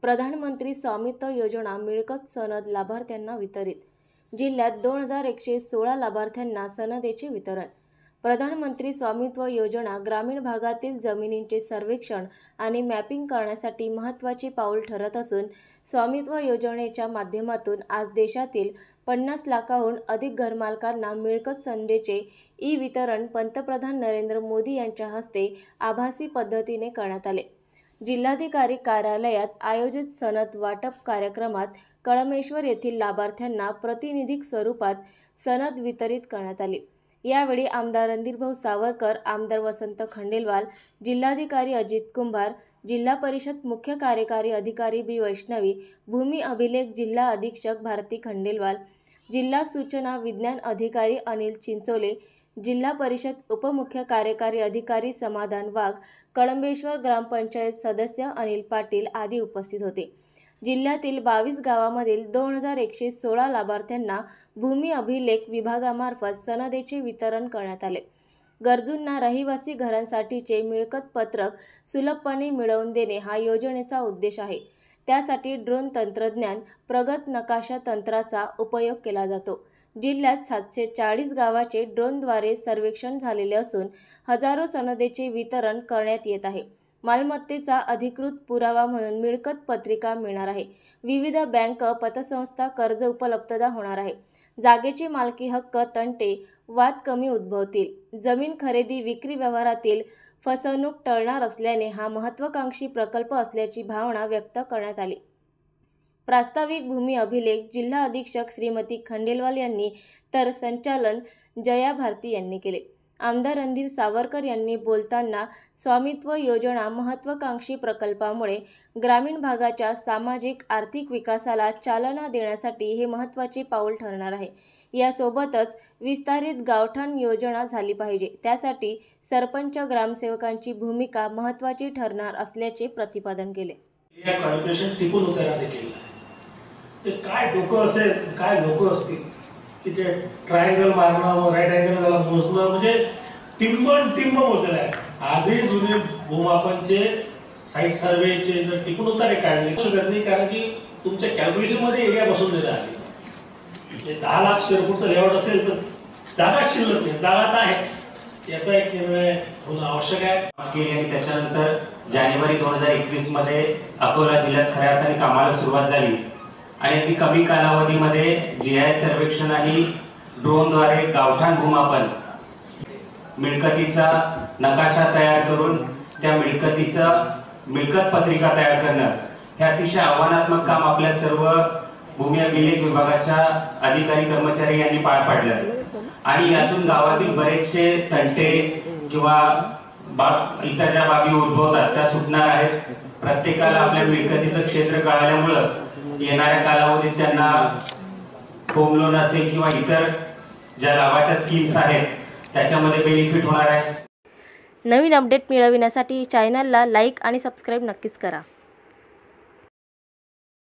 प्रधानमंत्री स्वामित्व योजना मिळकत सनद लाभार्थ्यांना वितरित। जिल्ह्यात 2116 लाभार्थ्यांना सनदेचे वितरण। प्रधानमंत्री स्वामित्व योजना ग्रामीण भागातील जमिनींचे सर्वेक्षण आणि मॅपिंग करण्यासाठी महत्त्वाचे पाऊल ठरत असून स्वामित्व योजनेच्या माध्यमातून आज देशातील 50 लाखाहून अधिक घरमालकांना मिळकत सनदेचे ई-वितरण पंतप्रधान नरेंद्र मोदी यांच्या हस्ते आभासी पद्धतीने करण्यात आले। जिल्हाधिकारी कार्यालयात आयोजित सनद वाटप कार्यक्रमात कळमेश्वर येथील लाभार्थ्यांना प्रातिनिधिक स्वरूपात सनद वितरित करण्यात आली। यावेळी आमदार रणधीरभाऊ सावरकर, आमदार वसंत खंडेलवाल, जिल्हाधिकारी अजित कुंभार, जिल्हा परिषद मुख्य कार्यकारी अधिकारी बी वैष्णवी, भूमी अभिलेख जिल्हा अधीक्षक भारती खंडेलवाल, जिल्हा सूचना विज्ञान अधिकारी अनिल चिंचोले, जिल्हा परिषद उपमुख्य कार्यकारी अधिकारी समाधान वाघ, कळमेश्वर ग्रामपंचायत सदस्य अनिल पाटील आदी उपस्थित होते। जिल्ह्यातील 22 गावांमधील 2116 लाभार्थ्यांना भूमी अभिलेख विभागामार्फत सनदेचे वितरण करण्यात आले। गरजूंना रहिवासी घरांसाठीचे मिळकत पत्रक सुलभपणे मिळवून देणे हा योजनेचा उद्देश आहे। त्यासाठी ड्रोन तंत्रज्ञान, प्रगत नकाशा तंत्राचा उपयोग केला जातो। जिल्ह्यात 740 गावाचे ड्रोनद्वारे सर्वेक्षण झालेले असून हजारो सनदेचे वितरण करण्यात येत आहे। मालमत्तेचा अधिकृत पुरावा म्हणून मिळकत पत्रिका मिळणार आहे। विविध बँक, पतसंस्था कर्ज उपलब्धता होणार आहे। जागेचे मालकी हक्क तंटे, वाद कमी उद्भवतील। जमीन खरेदी विक्री व्यवहारातील फसवणूक टळणार असल्याने हा महत्त्वाकांक्षी प्रकल्प असल्याची भावना व्यक्त करण्यात आली। प्रास्ताविक भूमी अभिलेख जिल्हा अधीक्षक श्रीमती खंडेलवाल यांनी तर संचालन जया भारती यांनी केले। आमदार रणधीर सावरकर यांनी बोलताना स्वामित्व योजना महत्त्वाकांक्षी प्रकल्पामुळे ग्रामीण भागाच्या सामाजिक आर्थिक विकासाला चालना देण्यासाठी हे महत्त्वाचे पाऊल ठरणार आहे। यासोबतच विस्तारित गावठाण योजना झाली पाहिजे, त्यासाठी सरपंच ग्रामसेवकांची भूमिका महत्त्वाची ठरणार असल्याचे प्रतिपादन केले। या कॅल्क्युलेशन टिपून उतारा देखील ते काय डोकं असेल, काय लोक असतील की ते ट्रायंगल मारणं, राईट अँगलला मोजणं, म्हणजे टिंब मोजलेलं आहे। आजही जुने भूमापनचे साईट सर्वेचे जर टिपून उतारे काढले शकत नाही, कारण की तुमच्या कॅल्क्युलेशन मध्ये एरिया बसवून देण्यात आली। 10 लाख स्क्वेअर फूटचं लेआउट असेल तर जागा शिल्लक नाही, जागा तर आहे, याचा एक निर्णय होणं आवश्यक आहे। आणि त्याच्यानंतर जानेवारी 2021 मध्ये अकोला जिल्ह्यात खऱ्या अर्थाने कामाला सुरुवात झाली आणि अगदी कमी कालावधीमध्ये जीआयएस सर्वेक्षण आणि ड्रोनद्वारे गावठाण भूमापन, मिळकतीचा नकाशा तयार करून त्या मिळकत पत्रिका तयार करणं हे अतिशय आव्हानात्मक काम आपल्या सर्व भूमी अभिलेख विभागाच्या अधिकारी कर्मचारी यांनी पार पाडलं आणि यातून गावातील बरेचसे तंटे किंवा इतर ज्या बाबी उद्भवतात त्या सुटणार आहेत। प्रत्येकाला आपल्या मिळकतीचं क्षेत्र कळाल्यामुळं येणाऱ्या कालावधीत त्यांना होम लोन असेल किंवा इतर ज्या लाभाच्या स्कीम्स आहेत त्याच्यामध्ये बेनिफिट होणार आहे। नवीन अपडेट मिळविण्यासाठी चॅनलला लाईक आणि सबस्क्राईब नक्कीच करा।